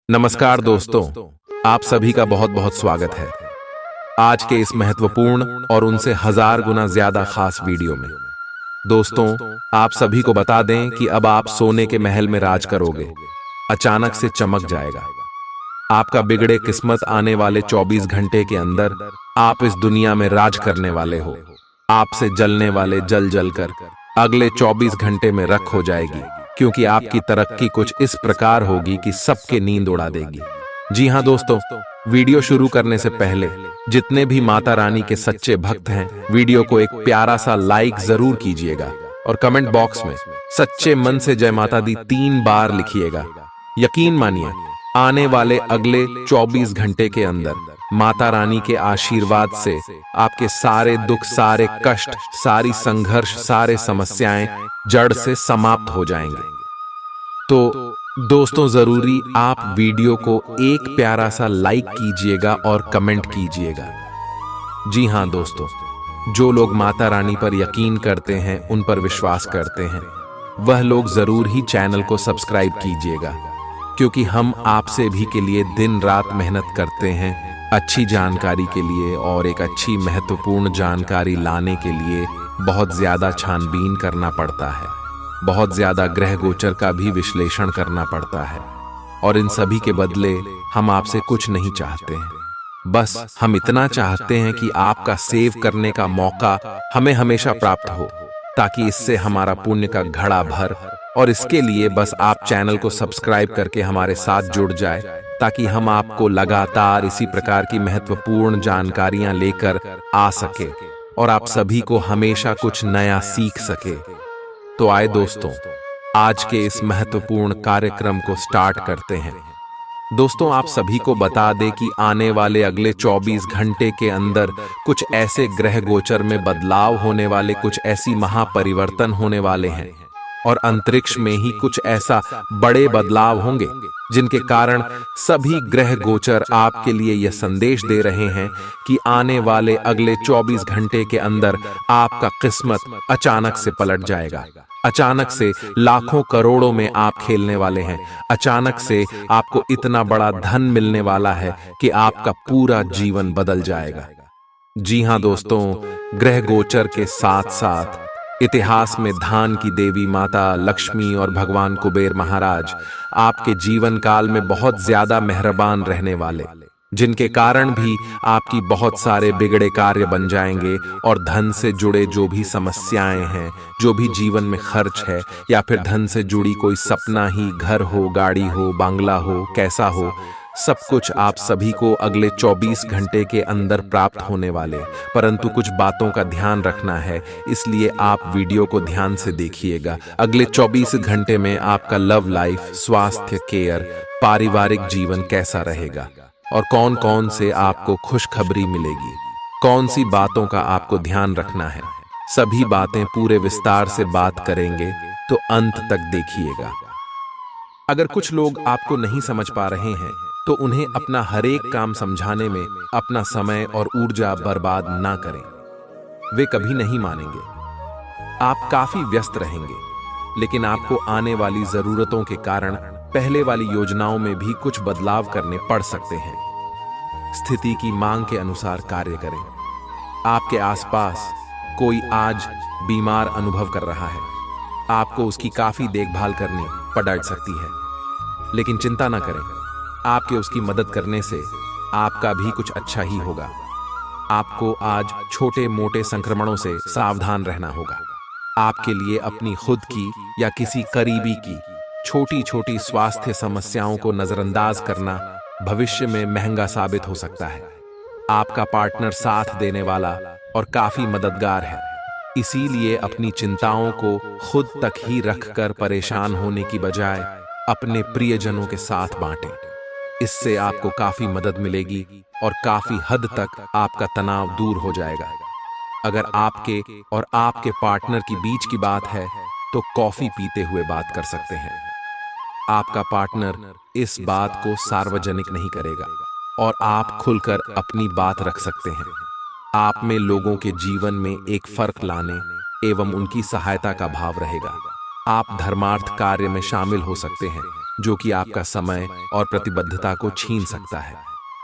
नमस्कार दोस्तों, आप सभी का बहुत बहुत स्वागत है आज के इस महत्वपूर्ण और उनसे हजार गुना ज्यादा खास वीडियो में। दोस्तों, आप सभी को बता दें कि अब आप सोने के महल में राज करोगे। अचानक से चमक जाएगा आपका बिगड़े किस्मत। आने वाले 24 घंटे के अंदर आप इस दुनिया में राज करने वाले हो। आपसे जलने वाले जल जलकर अगले 24 घंटे में रख हो जाएगी, क्योंकि आपकी तरक्की कुछ इस प्रकार होगी कि सबके नींद उड़ा देगी। जी हां दोस्तों, वीडियो शुरू करने से पहले जितने भी माता रानी के सच्चे भक्त हैं, वीडियो को एक प्यारा सा लाइक जरूर कीजिएगा और कमेंट बॉक्स में सच्चे मन से जय माता दी 3 बार लिखिएगा। यकीन मानिए, आने वाले अगले 24 घंटे के अंदर माता रानी के आशीर्वाद से आपके सारे दुख, सारे कष्ट, सारी संघर्ष, सारे समस्याएं जड़ से समाप्त हो जाएंगे। तो दोस्तों, जरूरी आप वीडियो को एक प्यारा सा लाइक कीजिएगा और कमेंट कीजिएगा। जी हां दोस्तों, जो लोग माता रानी पर यकीन करते हैं, उन पर विश्वास करते हैं, वह लोग जरूर ही चैनल को सब्सक्राइब कीजिएगा, क्योंकि हम आपसे भी के लिए दिन रात मेहनत करते हैं अच्छी जानकारी के लिए। और एक अच्छी महत्वपूर्ण जानकारी लाने के लिए बहुत ज्यादा छानबीन करना पड़ता है, बहुत ज्यादा ग्रह गोचर का भी विश्लेषण करना पड़ता है। और इन सभी के बदले हम आपसे कुछ नहीं चाहते हैं, बस हम इतना चाहते हैं कि आपका सेव करने का मौका हमें हमेशा प्राप्त हो, ताकि इससे हमारा पुण्य का घड़ा भर। और इसके लिए बस आप चैनल को सब्सक्राइब करके हमारे साथ जुड़ जाए, ताकि हम आपको लगातार इसी प्रकार की महत्वपूर्ण जानकारियां लेकर आ सके और आप सभी को हमेशा कुछ नया सीख सके। तो आए दोस्तों, आज के इस महत्वपूर्ण कार्यक्रम को स्टार्ट करते हैं। दोस्तों, आप सभी को बता दें कि आने वाले अगले 24 घंटे के अंदर कुछ ऐसे ग्रह गोचर में बदलाव होने वाले, कुछ ऐसी महापरिवर्तन होने वाले हैं और अंतरिक्ष में ही कुछ ऐसा बड़े बदलाव होंगे, जिनके कारण सभी ग्रह गोचर आपके लिए यह संदेश दे रहे हैं कि आने वाले अगले 24 घंटे के अंदर आपका किस्मत अचानक से पलट जाएगा। अचानक से लाखों करोड़ों में आप खेलने वाले हैं। अचानक से आपको इतना बड़ा धन मिलने वाला है कि आपका पूरा जीवन बदल जाएगा। जी हां दोस्तों, ग्रह गोचर के साथ साथ इतिहास में धान की देवी माता लक्ष्मी और भगवान कुबेर महाराज आपके जीवन काल में बहुत ज्यादा मेहरबान रहने वाले, जिनके कारण भी आपकी बहुत सारे बिगड़े कार्य बन जाएंगे और धन से जुड़े जो भी समस्याएं हैं, जो भी जीवन में खर्च है, या फिर धन से जुड़ी कोई सपना ही, घर हो, गाड़ी हो, बांग्ला हो, कैसा हो, सब कुछ आप सभी को अगले 24 घंटे के अंदर प्राप्त होने वाले। परंतु कुछ बातों का ध्यान रखना है, इसलिए आप वीडियो को ध्यान से देखिएगा। अगले 24 घंटे में आपका लव लाइफ, स्वास्थ्य, केयर, पारिवारिक जीवन कैसा रहेगा और कौन कौन से आपको खुशखबरी मिलेगी, कौन सी बातों का आपको ध्यान रखना है, सभी बातें पूरे विस्तार से बात करेंगे, तो अंत तक देखिएगा। अगर कुछ लोग आपको नहीं समझ पा रहे हैं, तो उन्हें अपना हर एक काम समझाने में अपना समय और ऊर्जा बर्बाद ना करें, वे कभी नहीं मानेंगे। आप काफी व्यस्त रहेंगे, लेकिन आपको आने वाली जरूरतों के कारण पहले वाली योजनाओं में भी कुछ बदलाव करने पड़ सकते हैं। स्थिति की मांग के अनुसार कार्य करें। आपके आसपास कोई आज बीमार अनुभव कर रहा है, आपको उसकी काफी देखभाल करनी पड़ सकती है, लेकिन चिंता ना करें, आपके उसकी मदद करने से आपका भी कुछ अच्छा ही होगा। आपको आज छोटे मोटे संक्रमणों से सावधान रहना होगा। आपके लिए अपनी खुद की या किसी करीबी की छोटी छोटी स्वास्थ्य समस्याओं को नजरअंदाज करना भविष्य में महंगा साबित हो सकता है। आपका पार्टनर साथ देने वाला और काफी मददगार है, इसीलिए अपनी चिंताओं को खुद तक ही रखकर परेशान होने की बजाय अपने प्रियजनों के साथ बांटें। इससे आपको काफी मदद मिलेगी और काफी हद तक आपका तनाव दूर हो जाएगा। अगर आपके और आपके पार्टनर की बीच की बात है, तो कॉफी पीते हुए बात कर सकते हैं। आपका पार्टनर इस बात को सार्वजनिक नहीं करेगा और आप खुलकर अपनी बात रख सकते हैं। आप में लोगों के जीवन में एक फर्क लाने एवं उनकी सहायता का भाव रहेगा। आप धर्मार्थ कार्य में शामिल हो सकते हैं जो कि आपका समय और प्रतिबद्धता को छीन सकता है।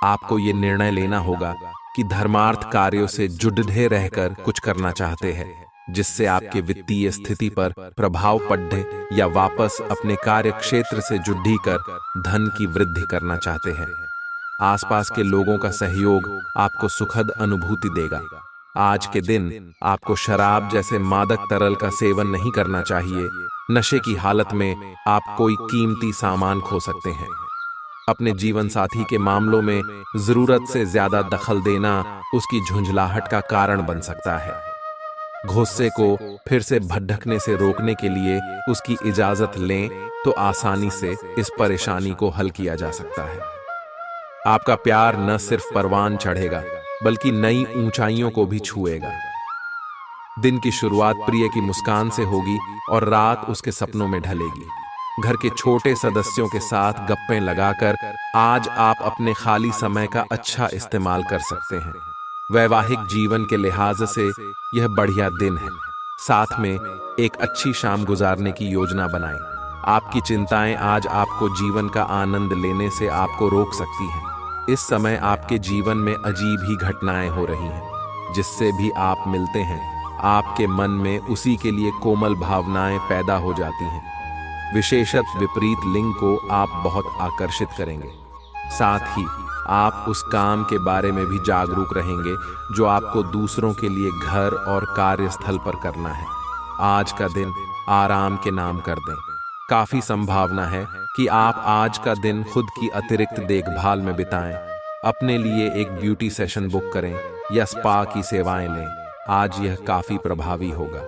आपको ये निर्णय लेना होगा कि धर्मार्थ कार्यों से जुड़े रहकर कुछ करना चाहते हैं जिससे आपके वित्तीय स्थिति पर प्रभाव पड़े, या वापस अपने कार्य क्षेत्र से जुड़ी कर धन की वृद्धि करना चाहते हैं। आसपास के लोगों का सहयोग आपको सुखद अनुभूति देगा। आज के दिन आपको शराब जैसे मादक तरल का सेवन नहीं करना चाहिए। नशे की हालत में आप कोई कीमती सामान खो सकते हैं। अपने जीवन साथी के मामलों में जरूरत से ज्यादा दखल देना उसकी झुंझलाहट का कारण बन सकता है। गुस्से को फिर से भड़कने से रोकने के लिए उसकी इजाजत लें तो आसानी से इस परेशानी को हल किया जा सकता है। आपका प्यार न सिर्फ परवान चढ़ेगा बल्कि नई ऊंचाइयों को भी छुएगा। दिन की शुरुआत प्रिय की मुस्कान से होगी और रात उसके सपनों में ढलेगी। घर के छोटे सदस्यों के साथ गप्पें लगाकर आज आप अपने खाली समय का अच्छा इस्तेमाल कर सकते हैं। वैवाहिक जीवन के लिहाज से यह बढ़िया दिन है। साथ में एक अच्छी शाम गुजारने की योजना बनाएं। आपकी चिंताएं आज आपको जीवन का आनंद लेने से आपको रोक सकती हैं। इस समय आपके जीवन में अजीब ही घटनाएं हो रही हैं। जिससे भी आप मिलते हैं आपके मन में उसी के लिए कोमल भावनाएं पैदा हो जाती हैं। विशेषत विपरीत लिंग को आप बहुत आकर्षित करेंगे। साथ ही आप उस काम के बारे में भी जागरूक रहेंगे जो आपको दूसरों के लिए घर और कार्यस्थल पर करना है। आज का दिन आराम के नाम कर दें। काफी संभावना है कि आप आज का दिन खुद की अतिरिक्त देखभाल में बिताएं। अपने लिए एक ब्यूटी सेशन बुक करें या स्पा की सेवाएं लें। आज यह काफी प्रभावी होगा।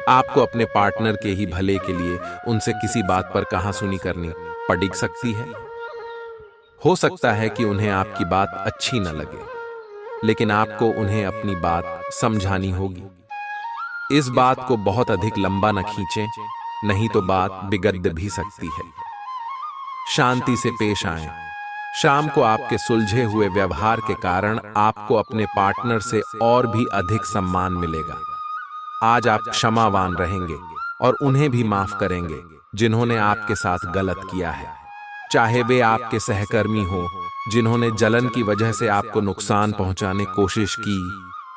आपको अपने पार्टनर के ही भले के लिए उनसे किसी बात पर कहासुनी करनी पड़ सकती है। हो सकता है कि उन्हें आपकी बात अच्छी न लगे, लेकिन आपको उन्हें अपनी बात समझानी होगी। इस बात को बहुत अधिक लंबा न खींचें, नहीं तो बात बिगड़ भी सकती है। शांति से पेश आएं। शाम को आपके सुलझे हुए व्यवहार के कारण आपको अपने पार्टनर से और भी अधिक सम्मान मिलेगा। आज आप क्षमावान रहेंगे और उन्हें भी माफ करेंगे जिन्होंने आपके साथ गलत किया है। चाहे वे आपके सहकर्मी हो जिन्होंने जलन की वजह से आपको नुकसान पहुंचाने की कोशिश की,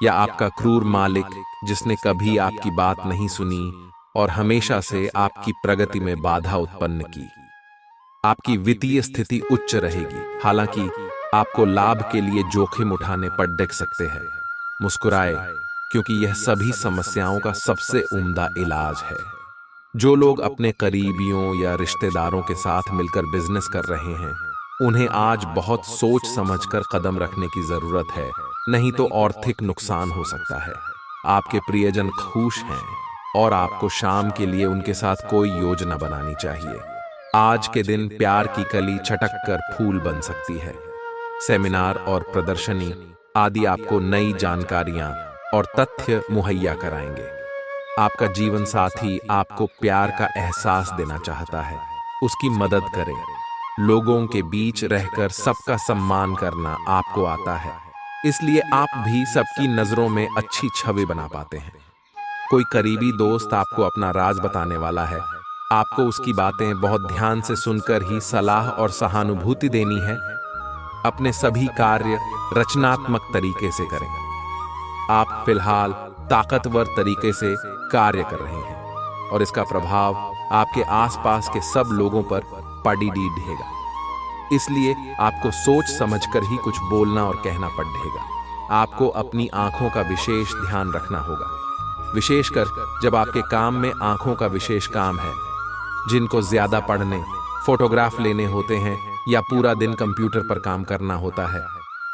या आपका क्रूर मालिक जिसने कभी आपकी बात नहीं सुनी और हमेशा से आपकी प्रगति में बाधा उत्पन्न की। आपकी वित्तीय स्थिति उच्च रहेगी, हालांकि आपको लाभ के लिए जोखिम उठाने पड़ सकते हैं। मुस्कुराए, क्योंकि यह सभी समस्याओं का सबसे उम्दा इलाज है। जो लोग अपने करीबियों या रिश्तेदारों के साथ मिलकर बिजनेस कर रहे हैं उन्हें आज बहुत सोच समझकर कदम रखने की जरूरत है, नहीं तो आर्थिक नुकसान हो सकता है। आपके प्रियजन खुश हैं और आपको शाम के लिए उनके साथ कोई योजना बनानी चाहिए। आज के दिन प्यार की कली छटक कर फूल बन सकती है। सेमिनार और प्रदर्शनी आदि आपको नई जानकारियां और तथ्य मुहैया कराएंगे। आपका जीवन साथी आपको प्यार का एहसास देना चाहता है, उसकी मदद करें। लोगों के बीच रहकर सबका सम्मान करना आपको आता है, इसलिए आप भी सबकी नजरों में अच्छी छवि बना पाते हैं। कोई करीबी दोस्त आपको अपना राज बताने वाला है। आपको उसकी बातें बहुत ध्यान से सुनकर ही सलाह और सहानुभूति देनी है। अपने सभी कार्य रचनात्मक तरीके से करें। आप फिलहाल ताकतवर तरीके से कार्य कर रहे हैं और इसका प्रभाव आपके आसपास के सब लोगों पर पड़ेगा। इसलिए आपको सोच समझकर ही कुछ बोलना और कहना पड़ेगा। आपको अपनी आंखों का विशेष ध्यान रखना होगा, विशेषकर जब आपके काम में आंखों का विशेष काम है। जिनको ज्यादा पढ़ने, फोटोग्राफ लेने होते हैं या पूरा दिन कंप्यूटर पर काम करना होता है,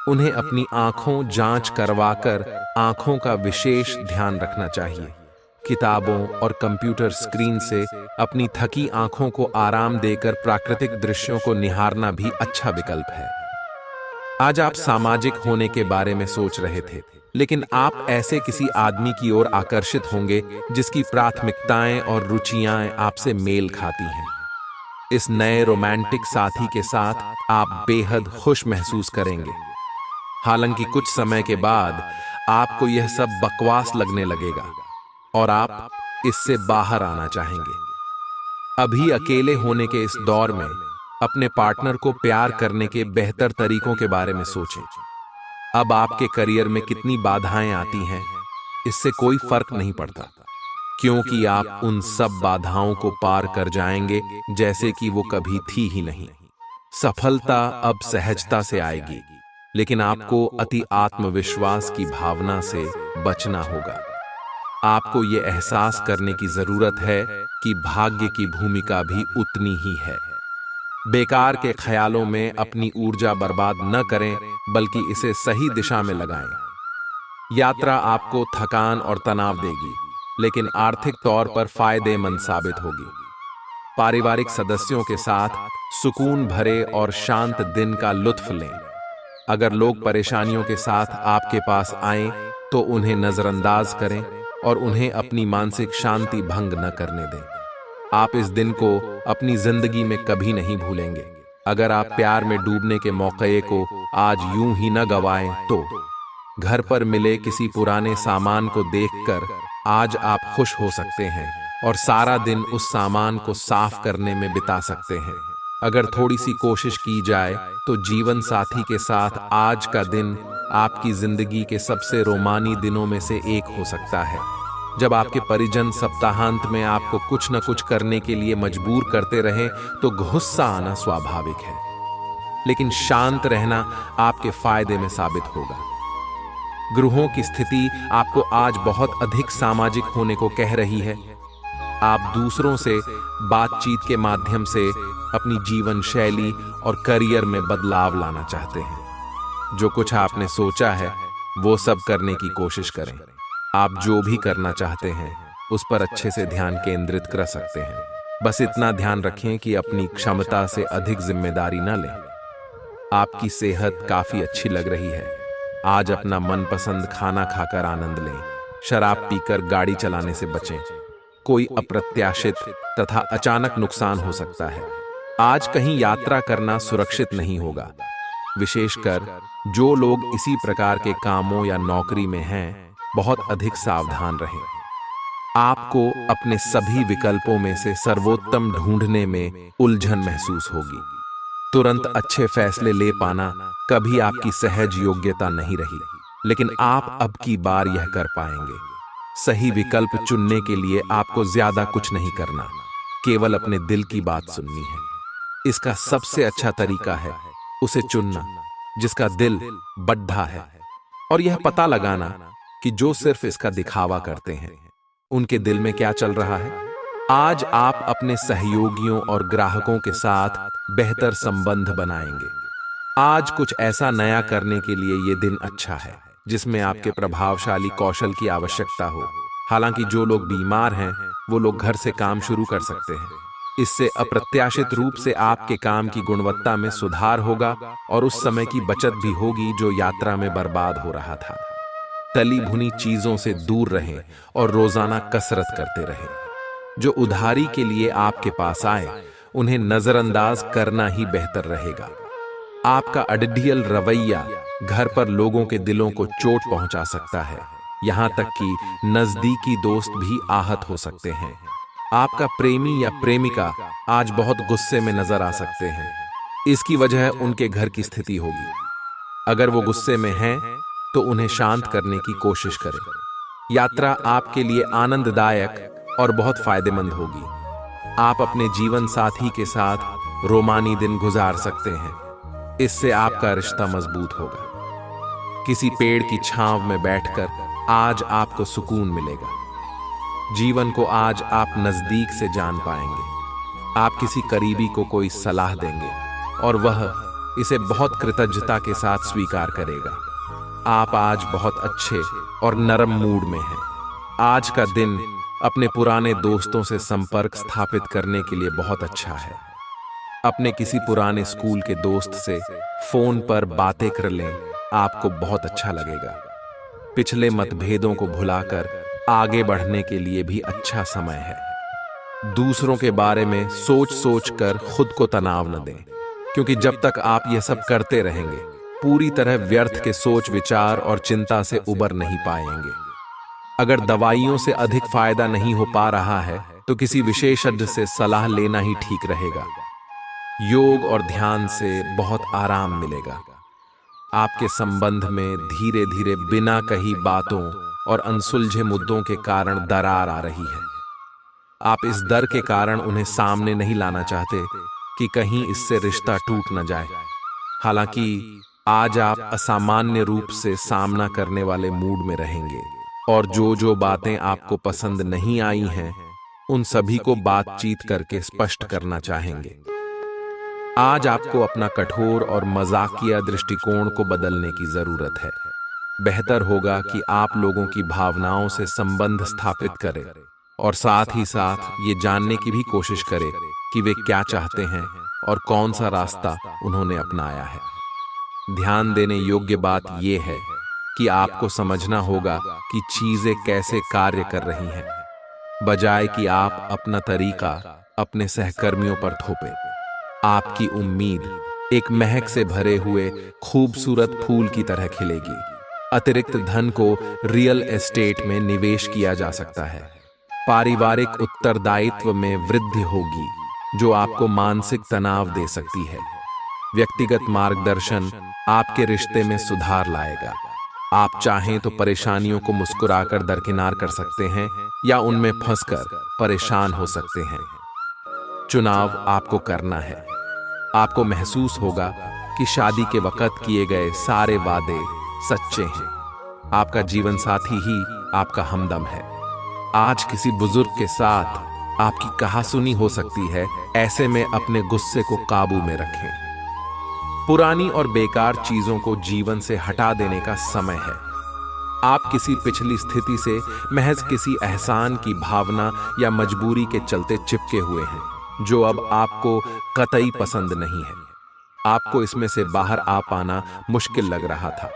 उन्हें अपनी आंखों जांच करवाकर आंखों का विशेष ध्यान रखना चाहिए। किताबों और कंप्यूटर स्क्रीन से अपनी थकी आंखों को आराम देकर प्राकृतिक दृश्यों को निहारना भी अच्छा विकल्प है। आज आप सामाजिक होने के बारे में सोच रहे थे, लेकिन आप ऐसे किसी आदमी की ओर आकर्षित होंगे जिसकी प्राथमिकताएं और रुचियां आपसे मेल खाती हैं। इस नए रोमांटिक साथी के साथ आप बेहद खुश महसूस करेंगे। हालांकि कुछ समय के बाद आपको यह सब बकवास लगने लगेगा और आप इससे बाहर आना चाहेंगे। अभी अकेले होने के इस दौर में अपने पार्टनर को प्यार करने के बेहतर तरीकों के बारे में सोचें। अब आपके करियर में कितनी बाधाएं आती हैं, इससे कोई फर्क नहीं पड़ता, क्योंकि आप उन सब बाधाओं को पार कर जाएंगे जैसे कि वो कभी थी ही नहीं। सफलता अब सहजता से आएगी, लेकिन आपको अति आत्मविश्वास की भावना से बचना होगा। आपको ये एहसास करने की जरूरत है कि भाग्य की भूमिका भी उतनी ही है। बेकार के ख्यालों में अपनी ऊर्जा बर्बाद न करें, बल्कि इसे सही दिशा में लगाएं। यात्रा आपको थकान और तनाव देगी, लेकिन आर्थिक तौर पर फायदेमंद साबित होगी। पारिवारिक सदस्यों के साथ सुकून भरे और शांत दिन का लुत्फ लें। अगर लोग परेशानियों के साथ आपके पास आएं, तो उन्हें नजरअंदाज करें और उन्हें अपनी मानसिक शांति भंग न करने दें। आप इस दिन को अपनी जिंदगी में कभी नहीं भूलेंगे। अगर आप प्यार में डूबने के मौके को आज यूं ही न गवाएं, तो घर पर मिले किसी पुराने सामान को देखकर आज आप खुश हो सकते हैं और सारा दिन उस सामान को साफ करने में बिता सकते हैं। अगर थोड़ी सी कोशिश की जाए तो जीवन साथी के साथ आज का दिन आपकी जिंदगी के सबसे रोमानी दिनों में से एक हो सकता है। जब आपके परिजन सप्ताहांत में आपको कुछ न कुछ करने के लिए मजबूर करते रहें, तो गुस्सा आना स्वाभाविक है, लेकिन शांत रहना आपके फायदे में साबित होगा। ग्रहों की स्थिति आपको आज बहुत अधिक सामाजिक होने को कह रही है। आप दूसरों से बातचीत के माध्यम से अपनी जीवन शैली और करियर में बदलाव लाना चाहते हैं। जो कुछ आपने सोचा है वो सब करने की कोशिश करें। आप जो भी करना चाहते हैं उस पर अच्छे से ध्यान केंद्रित कर सकते हैं। बस इतना ध्यान रखें कि अपनी क्षमता से अधिक जिम्मेदारी न लें। आपकी सेहत काफी अच्छी लग रही है। आज अपना मनपसंद खाना खाकर आनंद लें। शराब पीकर गाड़ी चलाने से बचें। कोई अप्रत्याशित तथा अचानक नुकसान हो सकता है। आज कहीं यात्रा करना सुरक्षित नहीं होगा। विशेषकर जो लोग इसी प्रकार के कामों या नौकरी में हैं, बहुत अधिक सावधान रहें। आपको अपने सभी विकल्पों में से सर्वोत्तम ढूंढने में उलझन महसूस होगी। तुरंत अच्छे फैसले ले पाना कभी आपकी सहज योग्यता नहीं रही, लेकिन आप अब की बार यह कर पाएंगे। सही विकल्प चुनने के लिए आपको ज्यादा कुछ नहीं करना, केवल अपने दिल की बात सुननी है। इसका सबसे अच्छा तरीका है उसे चुनना जिसका दिल बड्ढा है, और यह पता लगाना कि जो सिर्फ इसका दिखावा करते हैं उनके दिल में क्या चल रहा है। आज आप अपने सहयोगियों और ग्राहकों के साथ बेहतर संबंध बनाएंगे। आज कुछ ऐसा नया करने के लिए यह दिन अच्छा है जिसमें आपके प्रभावशाली कौशल की आवश्यकता हो। हालांकि जो लोग बीमार हैं वो लोग घर से काम शुरू कर सकते हैं। इससे अप्रत्याशित रूप से आपके काम की गुणवत्ता में सुधार होगा और उस समय की बचत भी होगी जो यात्रा में बर्बाद हो रहा था। तली भुनी चीजों से दूर रहें और रोजाना कसरत करते रहें। जो उधारी के लिए आपके पास आए उन्हें नजरअंदाज करना ही बेहतर रहेगा। आपका अडडियल रवैया घर पर लोगों के दिलों को चोट पहुंचा सकता है, यहां तक कि नजदीकी दोस्त भी आहत हो सकते हैं। आपका प्रेमी या प्रेमिका आज बहुत गुस्से में नजर आ सकते हैं। इसकी वजह उनके घर की स्थिति होगी। अगर वो गुस्से में हैं तो उन्हें शांत करने की कोशिश करें। यात्रा आपके लिए आनंददायक और बहुत फायदेमंद होगी। आप अपने जीवन साथी के साथ रोमानी दिन गुजार सकते हैं। इससे आपका रिश्ता मजबूत होगा। किसी पेड़ की छांव में बैठकर आज आपको सुकून मिलेगा। जीवन को आज आप नजदीक से जान पाएंगे। आप किसी करीबी को कोई सलाह देंगे और वह इसे बहुत कृतज्ञता के साथ स्वीकार करेगा। आप आज बहुत अच्छे और नरम मूड में हैं। आज का दिन अपने पुराने दोस्तों से संपर्क स्थापित करने के लिए बहुत अच्छा है। अपने किसी पुराने स्कूल के दोस्त से फोन पर बातें कर लें, आपको बहुत अच्छा लगेगा। पिछले मतभेदों को भुलाकर आगे बढ़ने के लिए भी अच्छा समय है। दूसरों के बारे में सोच सोच कर खुद को तनाव न दें, क्योंकि जब तक आप यह सब करते रहेंगे पूरी तरह व्यर्थ के सोच विचार और चिंता से उबर नहीं पाएंगे। अगर दवाइयों से अधिक फायदा नहीं हो पा रहा है तो किसी विशेषज्ञ से सलाह लेना ही ठीक रहेगा। योग और ध्यान से बहुत आराम मिलेगा। आपके संबंध में धीरे धीरे बिना कही बातों और अनसुलझे मुद्दों के कारण दरार आ रही है। आप इस डर के कारण उन्हें सामने नहीं लाना चाहते कि कहीं इससे रिश्ता टूट न जाए। हालांकि आज आप असामान्य रूप से सामना करने वाले मूड में रहेंगे और जो बातें आपको पसंद नहीं आई हैं, उन सभी को बातचीत करके स्पष्ट करना चाहेंगे। आज आपको अपना कठोर और मजाकिया दृष्टिकोण को बदलने की जरूरत है। बेहतर होगा कि आप लोगों की भावनाओं से संबंध स्थापित करें और साथ ही साथ ये जानने की भी कोशिश करें कि वे क्या चाहते हैं और कौन सा रास्ता उन्होंने अपनाया है। ध्यान देने योग्य बात यह है कि आपको समझना होगा कि चीजें कैसे कार्य कर रही हैं, बजाय कि आप अपना तरीका अपने सहकर्मियों पर थोपें। आपकी उम्मीद एक महक से भरे हुए खूबसूरत फूल की तरह खिलेगी। अतिरिक्त धन को रियल एस्टेट में निवेश किया जा सकता है। पारिवारिक उत्तरदायित्व में वृद्धि होगी, जो आपको मानसिक तनाव दे सकती है। व्यक्तिगत मार्गदर्शन आपके रिश्ते में सुधार लाएगा। आप चाहें तो परेशानियों को मुस्कुराकर दरकिनार कर सकते हैं या उनमें फंसकर परेशान हो सकते हैं। चुनाव आपको करना है। आपको महसूस होगा कि शादी के वक्त किए गए सारे वादे सच्चे हैं। आपका जीवन साथी ही आपका हमदम है। आज किसी बुजुर्ग के साथ आपकी कहासुनी हो सकती है। ऐसे में अपने गुस्से को काबू में रखें। पुरानी और बेकार चीजों को जीवन से हटा देने का समय है। आप किसी पिछली स्थिति से महज किसी एहसान की भावना या मजबूरी के चलते चिपके हुए हैं, जो अब आपको कतई पसंद नहीं है। आपको इसमें से बाहर आ पाना मुश्किल लग रहा था,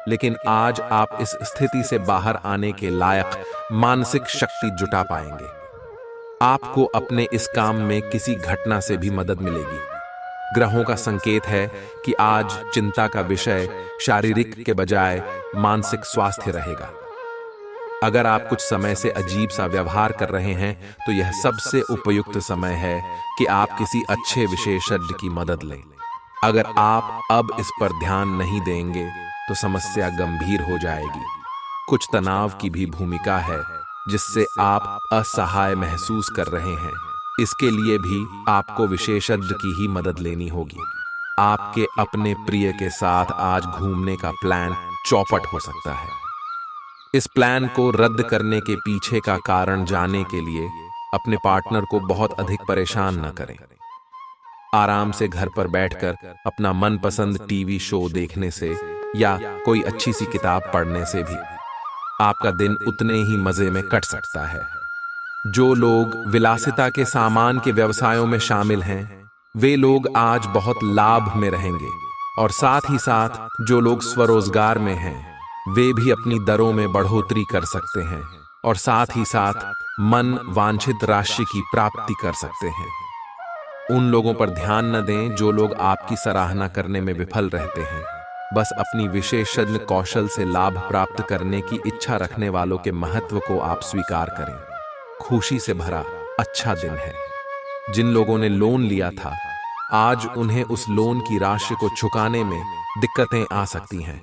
लेकिन आज आप इस स्थिति से बाहर आने के लायक मानसिक शक्ति जुटा पाएंगे। आपको अपने इस काम में किसी घटना से भी मदद मिलेगी। ग्रहों का संकेत है कि आज चिंता का विषय शारीरिक के बजाय मानसिक स्वास्थ्य रहेगा। अगर आप कुछ समय से अजीब सा व्यवहार कर रहे हैं, तो यह सबसे उपयुक्त समय है कि आप किसी अच्छे विशेषज्ञ की मदद लें। अगर आप अब इस पर ध्यान नहीं देंगे तो समस्या गंभीर हो जाएगी। कुछ तनाव की भी भूमिका है, जिससे आप असहाय महसूस कर रहे हैं। इसके लिए भी आपको विशेषज्ञ की ही मदद लेनी होगी। आपके अपने प्रिय के साथ आज घूमने का प्लान चौपट हो सकता है। इस प्लान को रद्द करने के पीछे का कारण जानने के लिए अपने पार्टनर को बहुत अधिक परेशान न करें। आराम से घर पर बैठकर अपना मनपसंद टीवी शो देखने से या कोई अच्छी सी किताब पढ़ने से भी आपका दिन उतने ही मजे में कट सकता है। जो लोग विलासिता के सामान के व्यवसायों में शामिल हैं, वे लोग आज बहुत लाभ में रहेंगे और साथ ही साथ जो लोग स्वरोजगार में हैं, वे भी अपनी दरों में बढ़ोतरी कर सकते हैं और साथ ही साथ मन वांछित राशि की प्राप्ति कर सकते हैं। उन लोगों पर ध्यान न दें जो लोग आपकी सराहना करने में विफल रहते हैं। बस अपनी विशेषज्ञ कौशल से लाभ प्राप्त करने की इच्छा रखने वालों के महत्व को आप स्वीकार करें। खुशी से भरा अच्छा दिन है। जिन लोगों ने लोन लिया था, आज उन्हें उस लोन की राशि को चुकाने में दिक्कतें आ सकती हैं।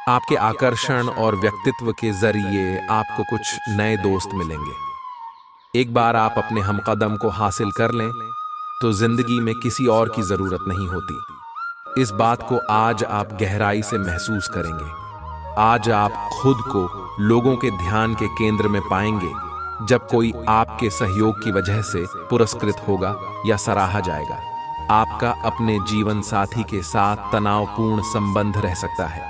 आपके आकर्षण और व्यक्तित्व के जरिए आपको कुछ नए दोस्त मिलेंगे। एक बार आप अपने हमकदम को हासिल कर लें तो जिंदगी में किसी और की जरूरत नहीं होती। इस बात को आज आप गहराई से महसूस करेंगे। आज आप खुद को लोगों के ध्यान के केंद्र में पाएंगे जब कोई आपके सहयोग की वजह से पुरस्कृत होगा या सराहा जाएगा। आपका अपने जीवन साथी के साथ तनावपूर्ण संबंध रह सकता है।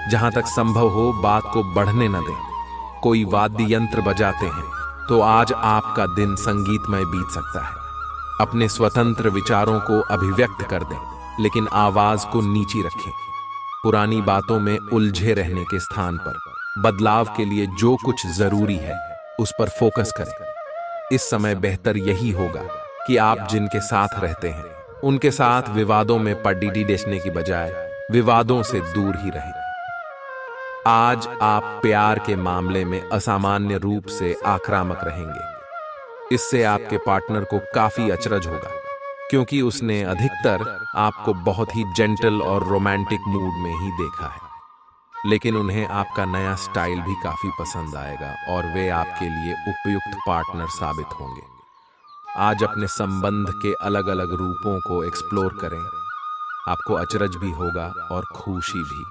जहां तक संभव हो बात को बढ़ने न दें। कोई वाद्य यंत्र बजाते हैं तो आज आपका दिन संगीतमय बीत सकता है। अपने स्वतंत्र विचारों को अभिव्यक्त कर दें, लेकिन आवाज को नीची रखें। पुरानी बातों में उलझे रहने के स्थान पर बदलाव के लिए जो कुछ जरूरी है उस पर फोकस करें। इस समय बेहतर यही होगा कि आप जिनके साथ रहते हैं उनके साथ विवादों में पड़ीडी देने की बजाय विवादों से दूर ही रहें। आज आप प्यार के मामले में असामान्य रूप से आक्रामक रहेंगे। इससे आपके पार्टनर को काफी अचरज होगा। क्योंकि उसने अधिकतर आपको बहुत ही जेंटल और रोमांटिक मूड में ही देखा है। लेकिन उन्हें आपका नया स्टाइल भी काफी पसंद आएगा और वे आपके लिए उपयुक्त पार्टनर साबित होंगे। आज अपने संबंध के अलग अलग रूपों को एक्सप्लोर करें। आपको अचरज भी होगा और खुशी भी।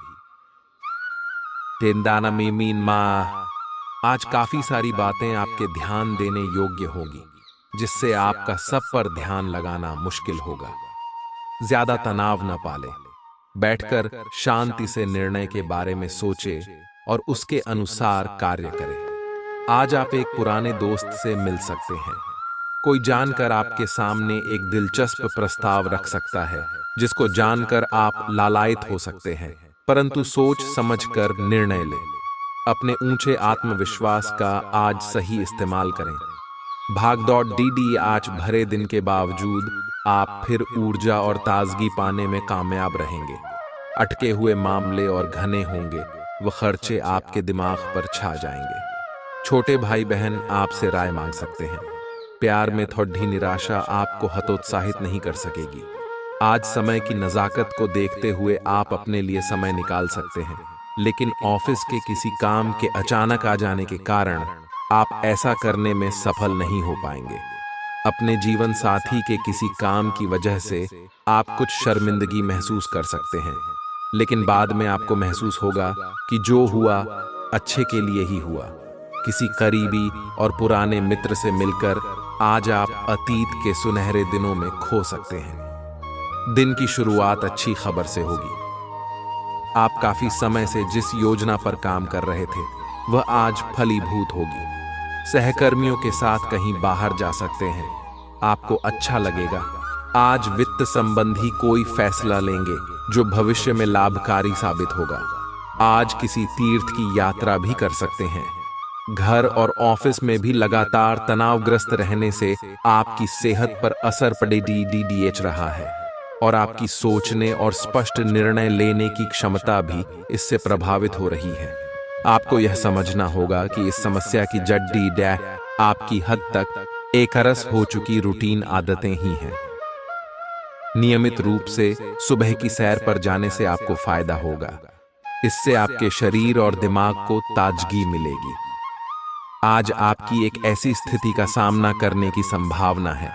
तेंदाना मीमीन माँ, आज काफी सारी बातें आपके ध्यान देने योग्य होगी, जिससे आपका सब पर ध्यान लगाना मुश्किल होगा। ज्यादा तनाव न पाले, बैठकर शांति से निर्णय के बारे में सोचे और उसके अनुसार कार्य करें। आज आप एक पुराने दोस्त से मिल सकते हैं। कोई जानकर आपके सामने एक दिलचस्प प्रस्ताव रख सकता है, जिसको जानकर आप लालायित हो सकते हैं, परंतु सोच समझकर निर्णय लें। अपने ऊंचे आत्मविश्वास का आज सही इस्तेमाल करें। भागदौड़ डीडी आज भरे दिन के बावजूद आप फिर ऊर्जा और ताजगी पाने में कामयाब रहेंगे। अटके हुए मामले और घने होंगे, वह खर्चे आपके दिमाग पर छा जाएंगे। छोटे भाई बहन आपसे राय मांग सकते हैं। प्यार में थोड़ी निराशा आपको हतोत्साहित नहीं कर सकेगी। आज समय की नजाकत को देखते हुए आप अपने लिए समय निकाल सकते हैं, लेकिन ऑफिस के किसी काम के अचानक आ जाने के कारण आप ऐसा करने में सफल नहीं हो पाएंगे। अपने जीवन साथी के किसी काम की वजह से आप कुछ शर्मिंदगी महसूस कर सकते हैं, लेकिन बाद में आपको महसूस होगा कि जो हुआ अच्छे के लिए ही हुआ। किसी करीबी और पुराने मित्र से मिलकर आज आप अतीत के सुनहरे दिनों में खो सकते हैं। दिन की शुरुआत अच्छी खबर से होगी। आप काफी समय से जिस योजना पर काम कर रहे थे, वह आज फलीभूत होगी। सहकर्मियों के साथ कहीं बाहर जा सकते हैं, आपको अच्छा लगेगा। आज वित्त संबंधी कोई फैसला लेंगे जो भविष्य में लाभकारी साबित होगा। आज किसी तीर्थ की यात्रा भी कर सकते हैं। घर और ऑफिस में भी लगातार तनावग्रस्त रहने से आपकी सेहत पर असर पड़ेगी रहा है, और आपकी सोचने और स्पष्ट निर्णय लेने की क्षमता भी इससे प्रभावित हो रही है। आपको यह समझना होगा कि इस समस्या की जड़ आपकी हद तक एकरस हो चुकी रूटीन आदतें ही हैं। नियमित रूप से सुबह की सैर पर जाने से आपको फायदा होगा। इससे आपके शरीर और दिमाग को ताजगी मिलेगी। आज आपकी एक ऐसी स्थिति का सामना करने की संभावना है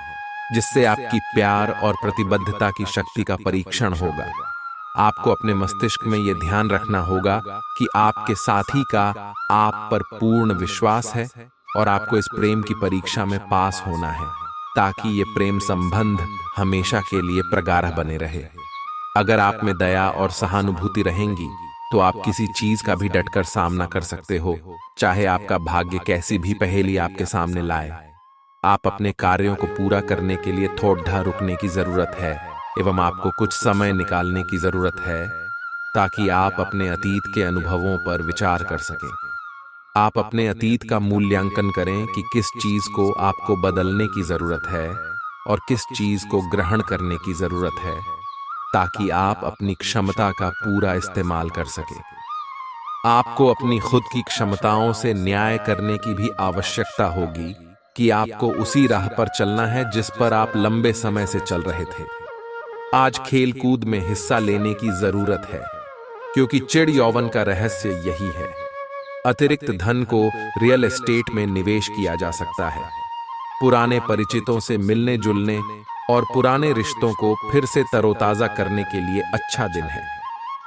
जिससे आपकी प्यार और प्रतिबद्धता की शक्ति का परीक्षण होगा। आपको अपने मस्तिष्क में यह ध्यान रखना होगा कि आपके साथी का आप पर पूर्ण विश्वास है और आपको इस प्रेम की परीक्षा में पास होना है, ताकि ये प्रेम संबंध हमेशा के लिए प्रगाढ़ बने रहे। अगर आप में दया और सहानुभूति रहेंगी तो आप किसी चीज का भी डटकर सामना कर सकते हो, चाहे आपका भाग्य कैसी भी पहेली आपके सामने लाए। आप अपने कार्यों को पूरा करने के लिए थोड़ा रुकने की जरूरत है एवं आपको कुछ समय निकालने की जरूरत है, ताकि आप अपने अतीत के अनुभवों पर विचार कर सकें। आप अपने अतीत का मूल्यांकन करें कि किस चीज को आपको बदलने की जरूरत है और किस चीज को ग्रहण करने की जरूरत है, ताकि आप अपनी क्षमता का पूरा इस्तेमाल कर सकें। आपको अपनी खुद की क्षमताओं से न्याय करने की भी आवश्यकता होगी कि आपको उसी राह पर चलना है जिस पर आप लंबे समय से चल रहे थे। आज खेल कूद में हिस्सा लेने की जरूरत है, क्योंकि चिड़ यौवन का रहस्य यही है। अतिरिक्त धन को रियल एस्टेट में निवेश किया जा सकता है। पुराने परिचितों से मिलने जुलने और पुराने रिश्तों को फिर से तरोताजा करने के लिए अच्छा दिन है।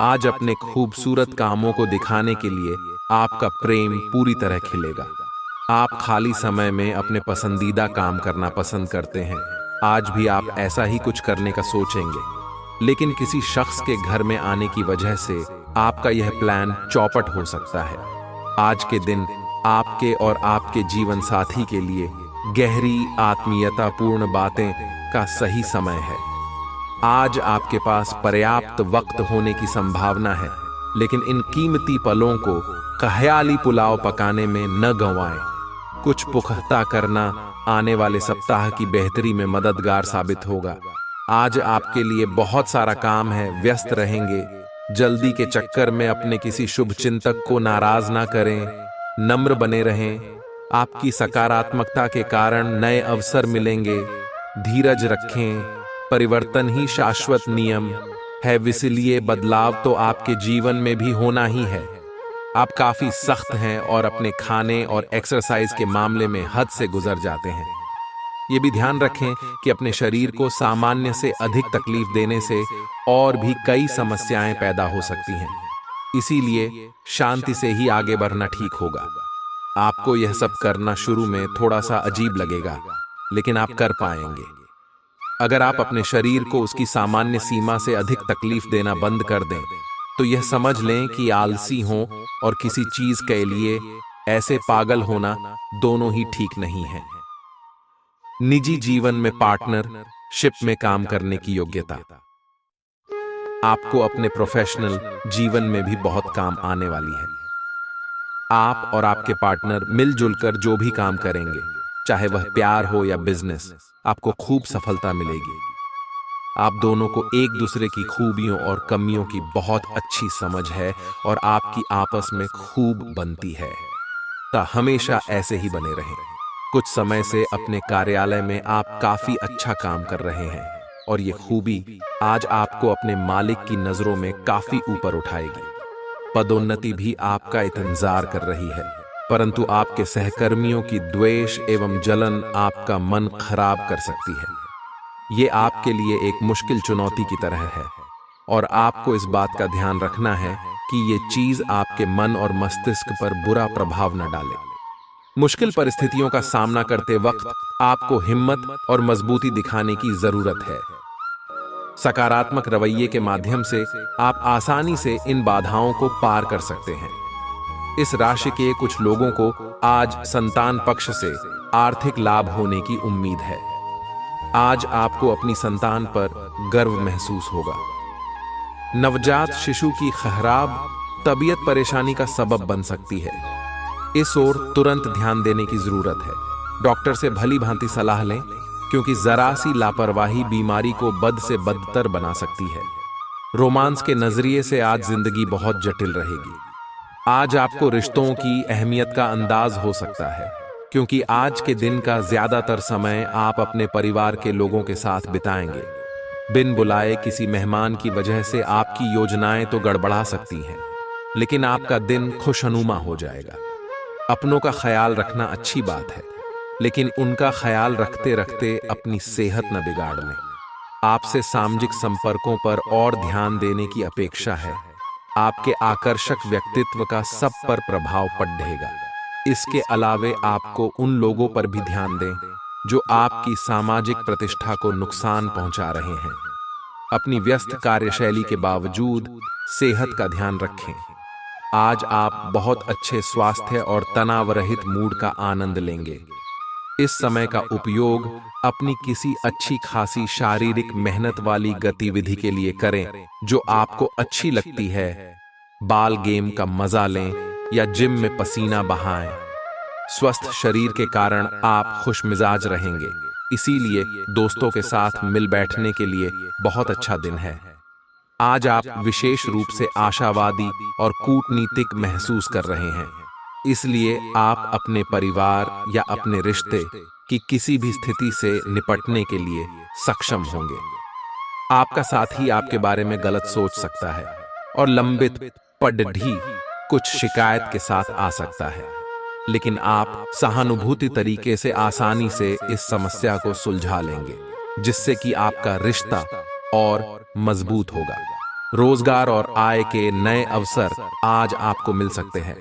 आज अपने खूबसूरत कामों को दिखाने के लिए आपका प्रेम पूरी तरह खिलेगा। आप खाली समय में अपने पसंदीदा काम करना पसंद करते हैं। आज भी आप ऐसा ही कुछ करने का सोचेंगे, लेकिन किसी शख्स के घर में आने की वजह से आपका यह प्लान चौपट हो सकता है। आज के दिन आपके और आपके जीवन साथी के लिए गहरी आत्मीयतापूर्ण बातें का सही समय है। आज आपके पास पर्याप्त वक्त होने की संभावना है, लेकिन इन कीमती पलों को ख्याली पुलाव पकाने में न गंवाएं। कुछ पुख्ता करना आने वाले सप्ताह की बेहतरी में मददगार साबित होगा। आज आपके लिए बहुत सारा काम है, व्यस्त रहेंगे। जल्दी के चक्कर में अपने किसी शुभ चिंतक को नाराज ना करें, नम्र बने रहें। आपकी सकारात्मकता के कारण नए अवसर मिलेंगे। धीरज रखें, परिवर्तन ही शाश्वत नियम है, इसलिए बदलाव तो आपके जीवन में भी होना ही है। आप काफी सख्त हैं और अपने खाने और एक्सरसाइज के मामले में हद से गुजर जाते हैं। ये भी ध्यान रखें कि अपने शरीर को सामान्य से अधिक तकलीफ देने से और भी कई समस्याएं पैदा हो सकती हैं। इसीलिए शांति से ही आगे बढ़ना ठीक होगा। आपको यह सब करना शुरू में थोड़ा सा अजीब लगेगा, लेकिन आप कर पाएंगे। अगर आप अपने शरीर को उसकी सामान्य सीमा से अधिक तकलीफ देना बंद कर दें, तो यह समझ लें कि आलसी हों और किसी चीज के लिए ऐसे पागल होना दोनों ही ठीक नहीं है। निजी जीवन में पार्टनरशिप में काम करने की योग्यता आपको अपने प्रोफेशनल जीवन में भी बहुत काम आने वाली है। आप और आपके पार्टनर मिलजुल कर जो भी काम करेंगे, चाहे वह प्यार हो या बिजनेस, आपको खूब सफलता मिलेगी। आप दोनों को एक दूसरे की खूबियों और कमियों की बहुत अच्छी समझ है और आपकी आपस में खूब बनती है। तो हमेशा ऐसे ही बने रहें। कुछ समय से अपने कार्यालय में आप काफी अच्छा काम कर रहे हैं और ये खूबी आज आपको अपने मालिक की नजरों में काफी ऊपर उठाएगी। पदोन्नति भी आपका इंतजार कर रही है, परंतु आपके सहकर्मियों की द्वेष एवं जलन आपका मन खराब कर सकती है। ये आपके लिए एक मुश्किल चुनौती की तरह है और आपको इस बात का ध्यान रखना है कि ये चीज आपके मन और मस्तिष्क पर बुरा प्रभाव न डाले। मुश्किल परिस्थितियों का सामना करते वक्त आपको हिम्मत और मजबूती दिखाने की जरूरत है। सकारात्मक रवैये के माध्यम से आप आसानी से इन बाधाओं को पार कर सकते हैं। इस राशि के कुछ लोगों को आज संतान पक्ष से आर्थिक लाभ होने की उम्मीद है। आज आपको अपनी संतान पर गर्व महसूस होगा। नवजात शिशु की खराब तबीयत परेशानी का सबब बन सकती है। इस ओर तुरंत ध्यान देने की जरूरत है। डॉक्टर से भली भांति सलाह लें, क्योंकि जरा सी लापरवाही बीमारी को बद से बदतर बना सकती है। रोमांस के नजरिए से आज जिंदगी बहुत जटिल रहेगी। आज आपको रिश्तों की अहमियत का अंदाज हो सकता है, क्योंकि आज के दिन का ज्यादातर समय आप अपने परिवार के लोगों के साथ बिताएंगे। बिन बुलाए किसी मेहमान की वजह से आपकी योजनाएं तो गड़बड़ा सकती हैं, लेकिन आपका दिन खुशनुमा हो जाएगा। अपनों का ख्याल रखना अच्छी बात है, लेकिन उनका ख्याल रखते रखते अपनी सेहत न बिगाड़ लें। आपसे सामाजिक संपर्कों पर और ध्यान देने की अपेक्षा है। आपके आकर्षक व्यक्तित्व का सब पर प्रभाव पड़ेगा। इसके अलावे आपको उन लोगों पर भी ध्यान दें जो आपकी सामाजिक प्रतिष्ठा को नुकसान पहुंचा रहे हैं। अपनी व्यस्त कार्यशैली के बावजूद सेहत का ध्यान रखें। आज आप बहुत अच्छे स्वास्थ्य और तनाव रहित मूड का आनंद लेंगे। इस समय का उपयोग अपनी किसी अच्छी खासी शारीरिक मेहनत वाली गतिविधि के लिए करें जो आपको अच्छी लगती है। बाल गेम का मजा लें या जिम में पसीना बहाएं। स्वस्थ शरीर के कारण आप खुश मिजाज रहेंगे, इसीलिए दोस्तों के साथ मिल बैठने के लिए बहुत अच्छा दिन है। आज आप विशेष रूप से आशावादी और कूटनीतिक महसूस कर रहे हैं, इसलिए आप अपने परिवार या अपने रिश्ते की किसी भी स्थिति से निपटने के लिए सक्षम होंगे। आपका साथी आपके बारे में गलत सोच सकता है और लंबित पढ़ी कुछ शिकायत के साथ आ सकता है, लेकिन आप सहानुभूति तरीके से आसानी से इस समस्या को सुलझा लेंगे, जिससे कि आपका रिश्ता और मजबूत होगा। रोजगार और आय के नए अवसर आज आपको मिल सकते हैं।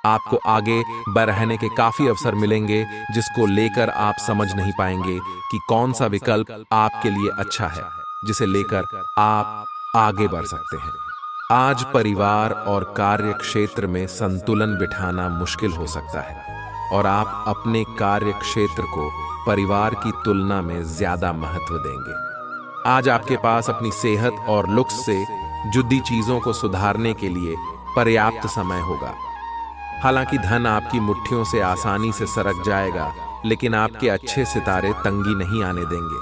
आपको आगे बढ़ने के काफी अवसर मिलेंगे, जिसको लेकर आप समझ नहीं पाएंगे कि कौन सा विकल्प आपके लिए अच्छा है, जिसे लेकर आप आगे बढ़ सकते हैं। आज परिवार और कार्य क्षेत्र में संतुलन बिठाना मुश्किल हो सकता है और आप अपने कार्य क्षेत्र को परिवार की तुलना में ज्यादा महत्व देंगे। आज आपके पास अपनी सेहत और लुक्स से जुड़ी चीजों को सुधारने के लिए पर्याप्त समय होगा। हालांकि धन आपकी मुट्ठियों से आसानी से सरक जाएगा, लेकिन आपके अच्छे सितारे तंगी नहीं आने देंगे।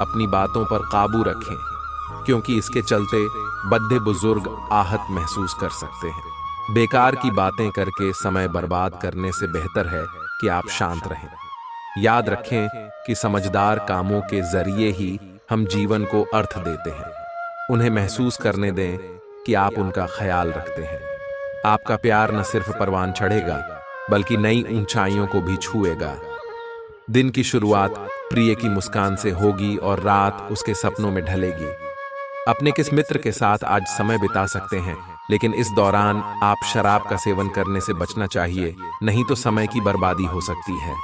अपनी बातों पर काबू रखें, क्योंकि इसके चलते बद्दे बुजुर्ग आहत महसूस कर सकते हैं। बेकार की बातें करके समय बर्बाद करने से बेहतर है कि आप शांत रहें। याद रखें कि समझदार कामों के जरिए ही हम जीवन को अर्थ देते हैं। उन्हें महसूस करने दें कि आप उनका ख्याल रखते हैं। आपका प्यार न सिर्फ परवान चढ़ेगा बल्कि नई ऊंचाइयों को भी छुएगा। दिन की शुरुआत प्रिय की मुस्कान से होगी और रात उसके सपनों में ढलेगी। अपने किस मित्र के साथ आज समय बिता सकते हैं, लेकिन इस दौरान आप शराब का सेवन करने से बचना चाहिए, नहीं तो समय की बर्बादी हो सकती है।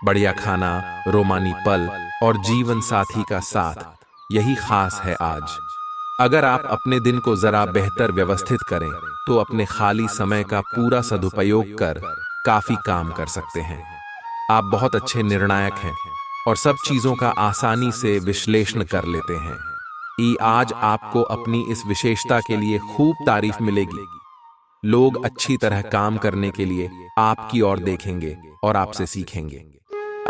बढ़िया खाना, रोमानी पल और जीवन साथी का साथ, यही खास है आज। अगर आप अपने दिन को जरा बेहतर व्यवस्थित करें तो अपने खाली समय का पूरा सदुपयोग कर काफी काम कर सकते हैं। आप बहुत अच्छे निर्णायक हैं और सब चीजों का आसानी से विश्लेषण कर लेते हैं। आज आपको अपनी इस विशेषता के लिए खूब तारीफ मिलेगी। लोग अच्छी तरह काम करने के लिए आपकी ओर देखेंगे और आपसे सीखेंगे।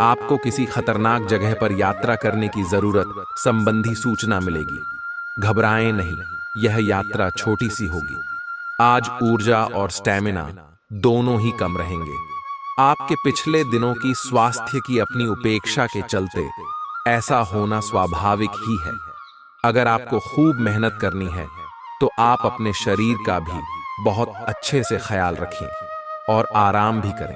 आपको किसी खतरनाक जगह पर यात्रा करने की जरूरत संबंधी सूचना मिलेगी। घबराएं नहीं, यह यात्रा छोटी सी होगी। आज ऊर्जा और स्टैमिना दोनों ही कम रहेंगे। आपके पिछले दिनों की स्वास्थ्य की अपनी उपेक्षा के चलते ऐसा होना स्वाभाविक ही है। अगर आपको खूब मेहनत करनी है तो आप अपने शरीर का भी बहुत अच्छे से ख्याल रखें और आराम भी करें।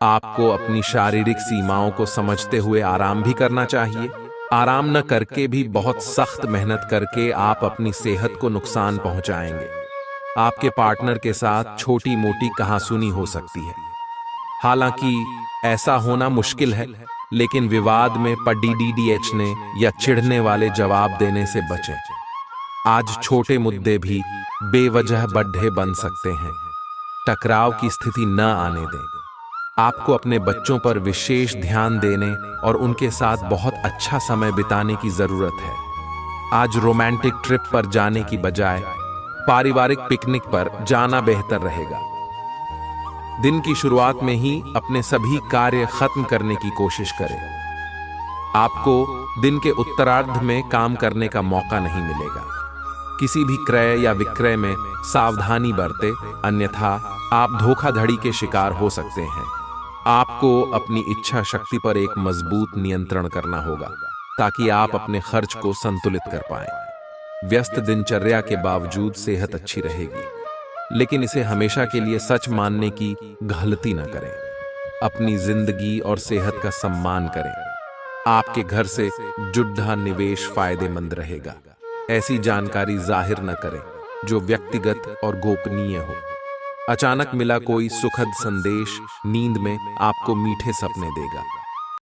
आपको अपनी शारीरिक सीमाओं को समझते हुए आराम भी करना चाहिए। आराम न करके भी बहुत सख्त मेहनत करके आप अपनी सेहत को नुकसान पहुंचाएंगे। आपके पार्टनर के साथ छोटी मोटी कहासुनी हो सकती है। हालांकि ऐसा होना मुश्किल है, लेकिन विवाद में पढ़ने या चिढ़ने वाले जवाब देने से बचें। आज छोटे मुद्दे भी बेवजह बड्ढे बन सकते हैं। टकराव की स्थिति न आने दें। आपको अपने बच्चों पर विशेष ध्यान देने और उनके साथ बहुत अच्छा समय बिताने की जरूरत है। आज रोमांटिक ट्रिप पर जाने की बजाय पारिवारिक पिकनिक पर जाना बेहतर रहेगा। दिन की शुरुआत में ही अपने सभी कार्य खत्म करने की कोशिश करें। आपको दिन के उत्तरार्ध में काम करने का मौका नहीं मिलेगा। किसी भी क्रय या विक्रय में सावधानी बरतें, अन्यथा आप धोखाधड़ी के शिकार हो सकते हैं। आपको अपनी इच्छा शक्ति पर एक मजबूत नियंत्रण करना होगा ताकि आप अपने खर्च को संतुलित कर पाएं। व्यस्त दिनचर्या के बावजूद सेहत अच्छी रहेगी, लेकिन इसे हमेशा के लिए सच मानने की गलती न करें। अपनी जिंदगी और सेहत का सम्मान करें। आपके घर से जुड़ा निवेश फायदेमंद रहेगा। ऐसी जानकारी जाहिर न करें जो व्यक्तिगत और गोपनीय हो। अचानक मिला कोई सुखद संदेश नींद में आपको मीठे सपने देगा।